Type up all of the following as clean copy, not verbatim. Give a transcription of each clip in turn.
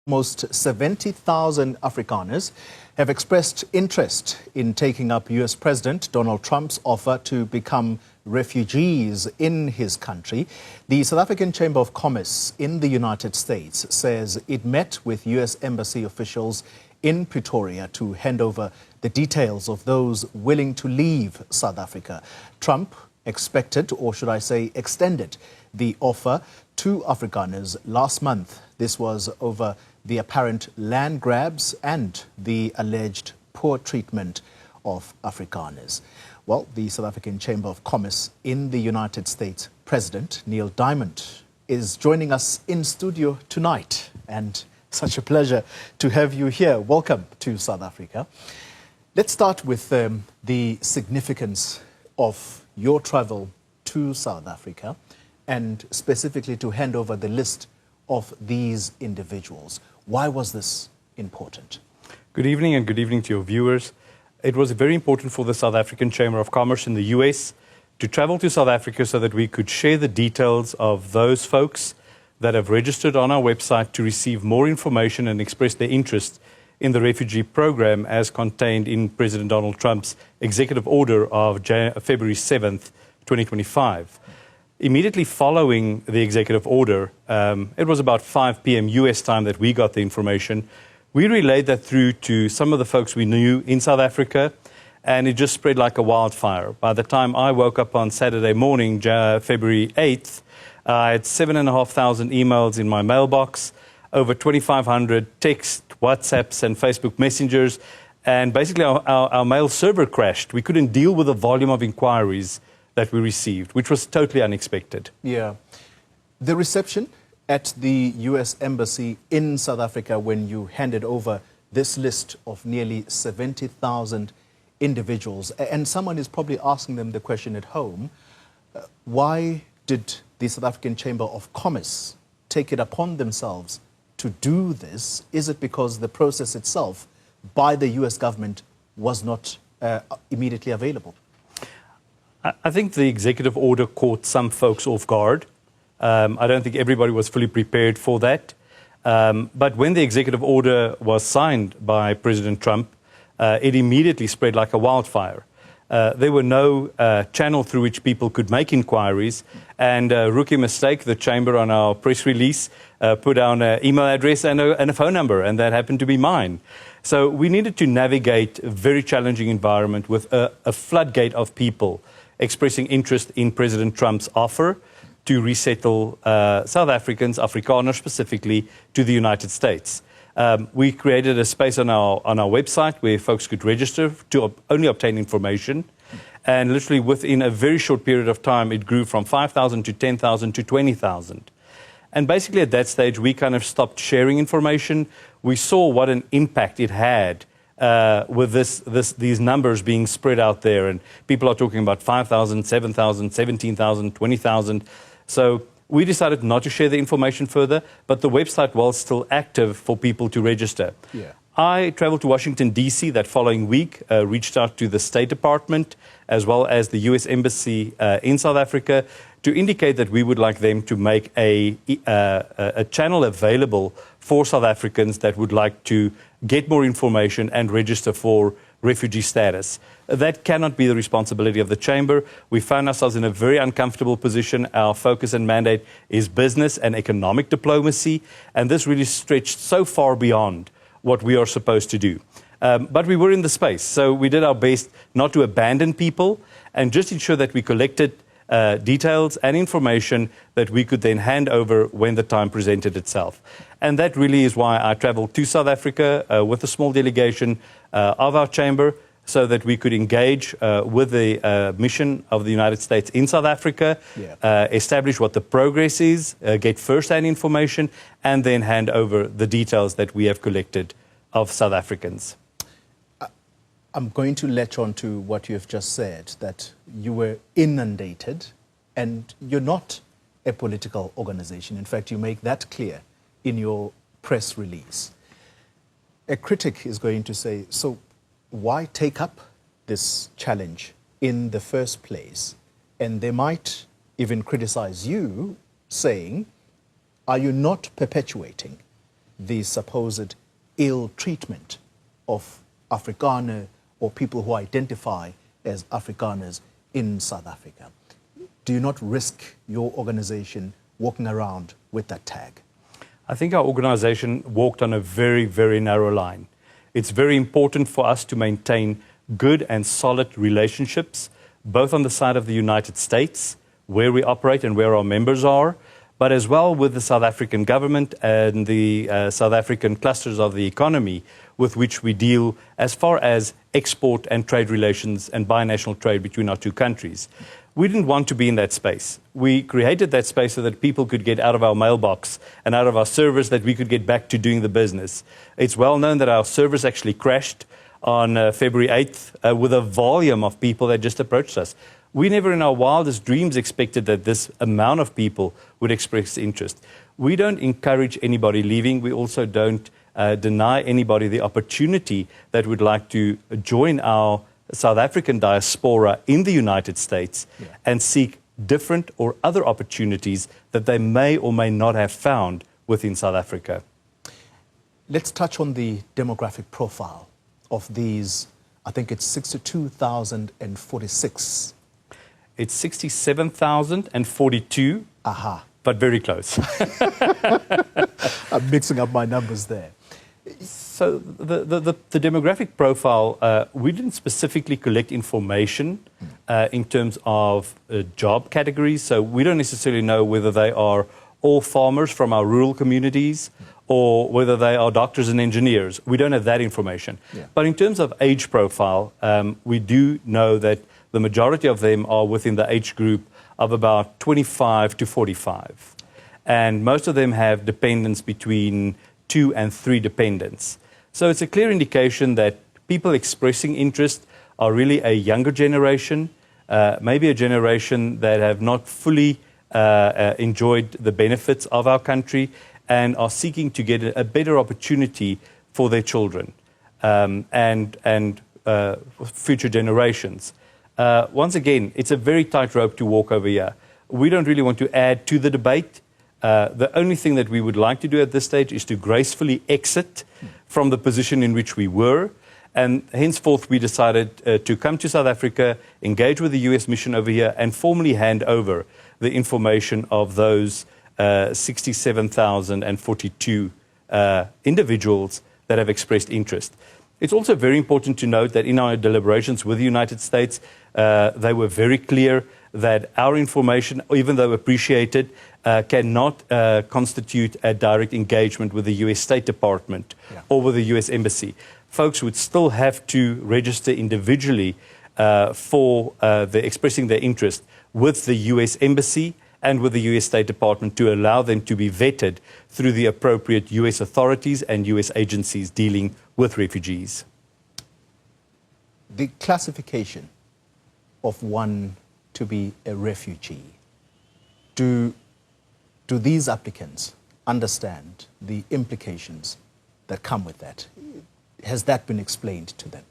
Almost 70,000 Afrikaners have expressed interest in taking up US President Donald Trump's offer to become refugees in his country. The South African Chamber of Commerce in the United States says it met with US Embassy officials in Pretoria to hand over the details of those willing to leave South Africa. Trump expected, or should I say extended, the offer to Afrikaners last month. This was over the apparent land grabs and the alleged poor treatment of Afrikaners. Well, the South African Chamber of Commerce in the United States President, Neil Diamond, is joining us in studio tonight. And such a pleasure to have you here. Welcome to South Africa. Let's start with the significance of your travel to South Africa and specifically to hand over the list of these individuals. Why was this important? Good evening and good evening to your viewers. It was very important for the South African Chamber of Commerce in the US to travel to South Africa so that we could share the details of those folks that have registered on our website to receive more information and express their interest in the refugee program as contained in President Donald Trump's executive order of February 7th, 2025. Immediately following the executive order, it was about 5 p.m. US time that we got the information. We relayed that through to some of the folks we knew in South Africa, and it just spread like a wildfire. By the time I woke up on Saturday morning, February 8th, I had 7,500 emails in my mailbox, over 2,500 texts, WhatsApps, and Facebook messengers, and basically our mail server crashed. We couldn't deal with the volume of inquiries that we received, which was totally unexpected. Yeah. The reception at the US Embassy in South Africa when you handed over this list of nearly 70,000 individuals, and someone is probably asking them the question at home, why did the South African Chamber of Commerce take it upon themselves to do this? Is it because the process itself by the US government was not immediately available? I think the executive order caught some folks off guard. I don't think everybody was fully prepared for that. But when the executive order was signed by President Trump, it immediately spread like a wildfire. There were no channel through which people could make inquiries. And rookie mistake, the Chamber on our press release put down an email address and a phone number, and that happened to be mine. So we needed to navigate a very challenging environment with a floodgate of people expressing interest in President Trump's offer to resettle South Africans, Afrikaners specifically, to the United States. We created a space on our website where folks could register to only obtain information. And literally within a very short period of time, it grew from 5,000 to 10,000 to 20,000. And basically at that stage, we kind of stopped sharing information. We saw what an impact it had with these numbers being spread out there. And people are talking about 5,000, 7,000, 17,000, 20,000. So we decided not to share the information further, but the website was still active for people to register. Yeah. I traveled to Washington, D.C. that following week, reached out to the State Department as well as the U.S. Embassy in South Africa to indicate that we would like them to make a channel available for South Africans that would like to get more information and register for refugee status. That cannot be the responsibility of the Chamber. We found ourselves in a very uncomfortable position. Our focus and mandate is business and economic diplomacy, and this really stretched so far beyond what we are supposed to do. But we were in the space, so we did our best not to abandon people and just ensure that we collected details and information that we could then hand over when the time presented itself. And that really is why I traveled to South Africa with a small delegation of our chamber so that we could engage with the mission of the United States in South Africa, establish what the progress is, get first-hand information, and then hand over the details that we have collected of South Africans. I'm going to latch on to what you have just said, that you were inundated and you're not a political organization. In fact, you make that clear in your press release. A critic is going to say, so why take up this challenge in the first place? And they might even criticize you, saying, are you not perpetuating the supposed ill treatment of Afrikaner or people who identify as Afrikaners in South Africa? Do you not risk your organization walking around with that tag? I think our organization walked on a very, very narrow line. It's very important for us to maintain good and solid relationships, both on the side of the United States, where we operate and where our members are, but as well with the South African government and the South African clusters of the economy with which we deal as far as export and trade relations and binational trade between our two countries. We didn't want to be in that space. We created that space so that people could get out of our mailbox and out of our servers, that we could get back to doing the business. It's well known that our servers actually crashed on February 8th with a volume of people that just approached us. We never in our wildest dreams expected that this amount of people would express interest. We don't encourage anybody leaving. We also don't deny anybody the opportunity that would like to join our South African diaspora in the United States and seek different or other opportunities that they may or may not have found within South Africa. Let's touch on the demographic profile of these. I think it's 62,046. It's 67,042, but very close. I'm mixing up my numbers there. So the demographic profile, we didn't specifically collect information in terms of job categories. So we don't necessarily know whether they are all farmers from our rural communities or whether they are doctors and engineers. We don't have that information. But in terms of age profile, we do know that the majority of them are within the age group of about 25 to 45. And most of them have dependents between 2 and 3 dependents. So it's a clear indication that people expressing interest are really a younger generation, maybe a generation that have not fully enjoyed the benefits of our country and are seeking to get a better opportunity for their children and future generations. Once again, it's a very tight rope to walk over here. We don't really want to add to the debate. The only thing that we would like to do at this stage is to gracefully exit from the position in which we were. And henceforth, we decided to come to South Africa, engage with the U.S. mission over here, and formally hand over the information of those 67,042 individuals that have expressed interest. It's also very important to note that in our deliberations with the United States, they were very clear that our information, even though appreciated, cannot constitute a direct engagement with the U.S. State Department or with the U.S. Embassy. Folks would still have to register individually for expressing their interest with the U.S. Embassy and with the U.S. State Department to allow them to be vetted through the appropriate U.S. authorities and U.S. agencies dealing with refugees. The classification of one to be a refugee, do these applicants understand the implications that come with that? Has that been explained to them?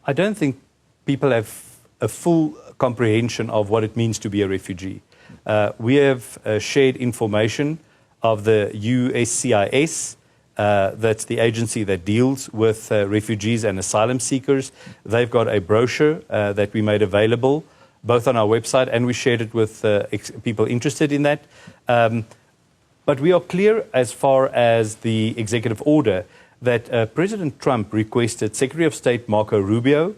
I don't think people have a full comprehension of what it means to be a refugee. We have shared information of the USCIS, that's the agency that deals with refugees and asylum seekers. They've got a brochure that we made available, both on our website, and we shared it with people interested in that. But we are clear as far as the executive order that President Trump requested Secretary of State Marco Rubio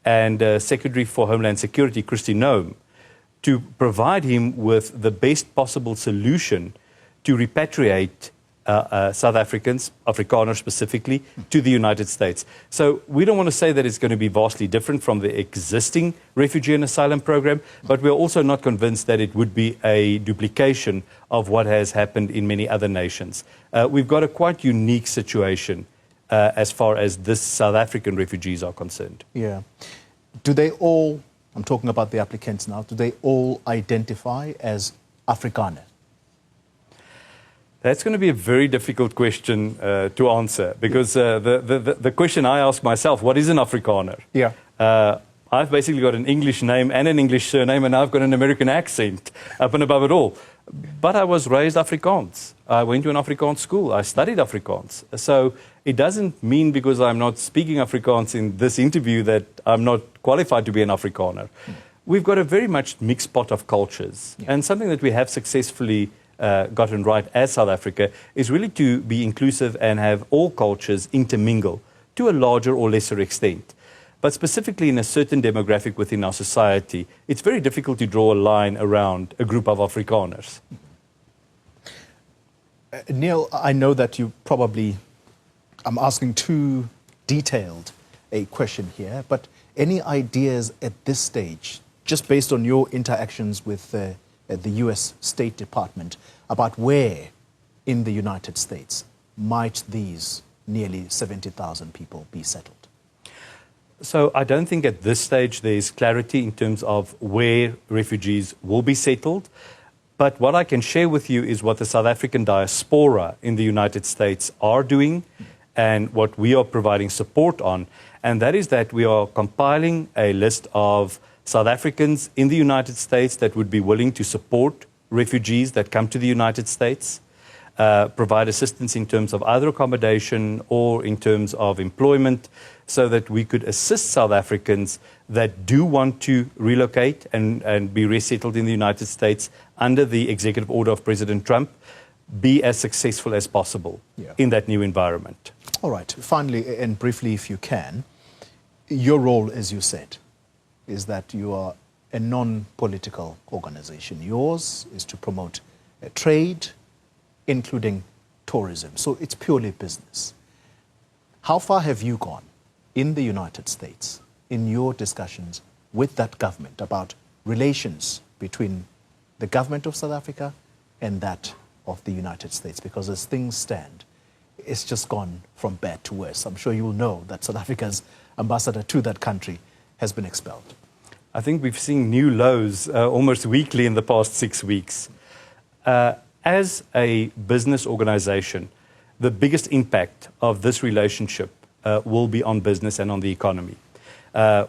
and Secretary for Homeland Security Kristi Noem to provide him with the best possible solution to repatriate South Africans, Afrikaners specifically, to the United States. So we don't want to say that it's going to be vastly different from the existing refugee and asylum program, but we're also not convinced that it would be a duplication of what has happened in many other nations. We've got a quite unique situation as far as this South African refugees are concerned. Yeah. Do they all, I'm talking about the applicants now, do they all identify as Afrikaner? That's going to be a very difficult question to answer because the question I ask myself, what is an Afrikaner? Yeah. I've basically got an English name and an English surname, and I've got an American accent up and above it all. But I was raised Afrikaans. I went to an Afrikaans school. I studied Afrikaans. So it doesn't mean because I'm not speaking Afrikaans in this interview that I'm not qualified to be an Afrikaner. We've got a very much mixed pot of cultures. Yeah. And something that we have successfully gotten right as South Africa is really to be inclusive and have all cultures intermingle to a larger or lesser extent. But specifically in a certain demographic within our society, it's very difficult to draw a line around a group of Afrikaners. Neil, I know that you probably, I'm asking too detailed a question here, but any ideas at this stage, just based on your interactions with the US State Department, about where in the United States might these nearly 70,000 people be settled? So I don't think at this stage there's clarity in terms of where refugees will be settled. But what I can share with you is what the South African diaspora in the United States are doing and what we are providing support on. And that is that we are compiling a list of South Africans in the United States that would be willing to support refugees that come to the United States, provide assistance in terms of either accommodation or in terms of employment, so that we could assist South Africans that do want to relocate and be resettled in the United States under the executive order of President Trump, be as successful as possible in that new environment. All right. Finally, and briefly, if you can, your role, as you said, is that you are a non-political organization. Yours is to promote trade, including tourism. So it's purely business. How far have you gone in the United States in your discussions with that government about relations between the government of South Africa and that of the United States? Because as things stand, it's just gone from bad to worse. I'm sure you will know that South Africa's ambassador to that country has been expelled. I think we've seen new lows almost weekly in the past 6 weeks. As a business organization, the biggest impact of this relationship will be on business and on the economy.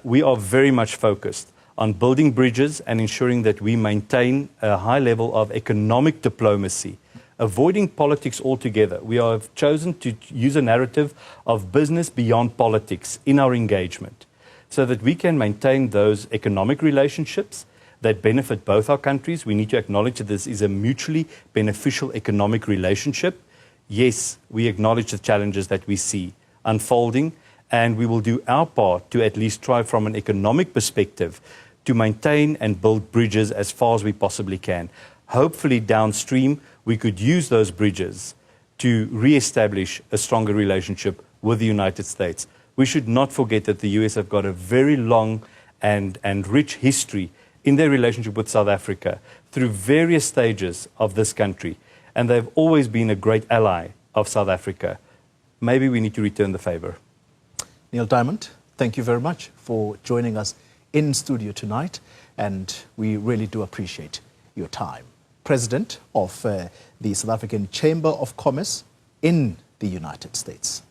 We are very much focused on building bridges and ensuring that we maintain a high level of economic diplomacy, avoiding politics altogether. We have chosen to use a narrative of business beyond politics in our engagement so that we can maintain those economic relationships that benefit both our countries. We need to acknowledge that this is a mutually beneficial economic relationship. Yes, we acknowledge the challenges that we see unfolding, and we will do our part to at least try from an economic perspective to maintain and build bridges as far as we possibly can. Hopefully downstream, we could use those bridges to re-establish a stronger relationship with the United States. We should not forget that the US have got a very long and rich history in their relationship with South Africa through various stages of this country, and they've always been a great ally of South Africa. Maybe we need to return the favor. Neil Diamond, thank you very much for joining us in studio tonight, and we really do appreciate your time. President of the South African Chamber of Commerce in the United States.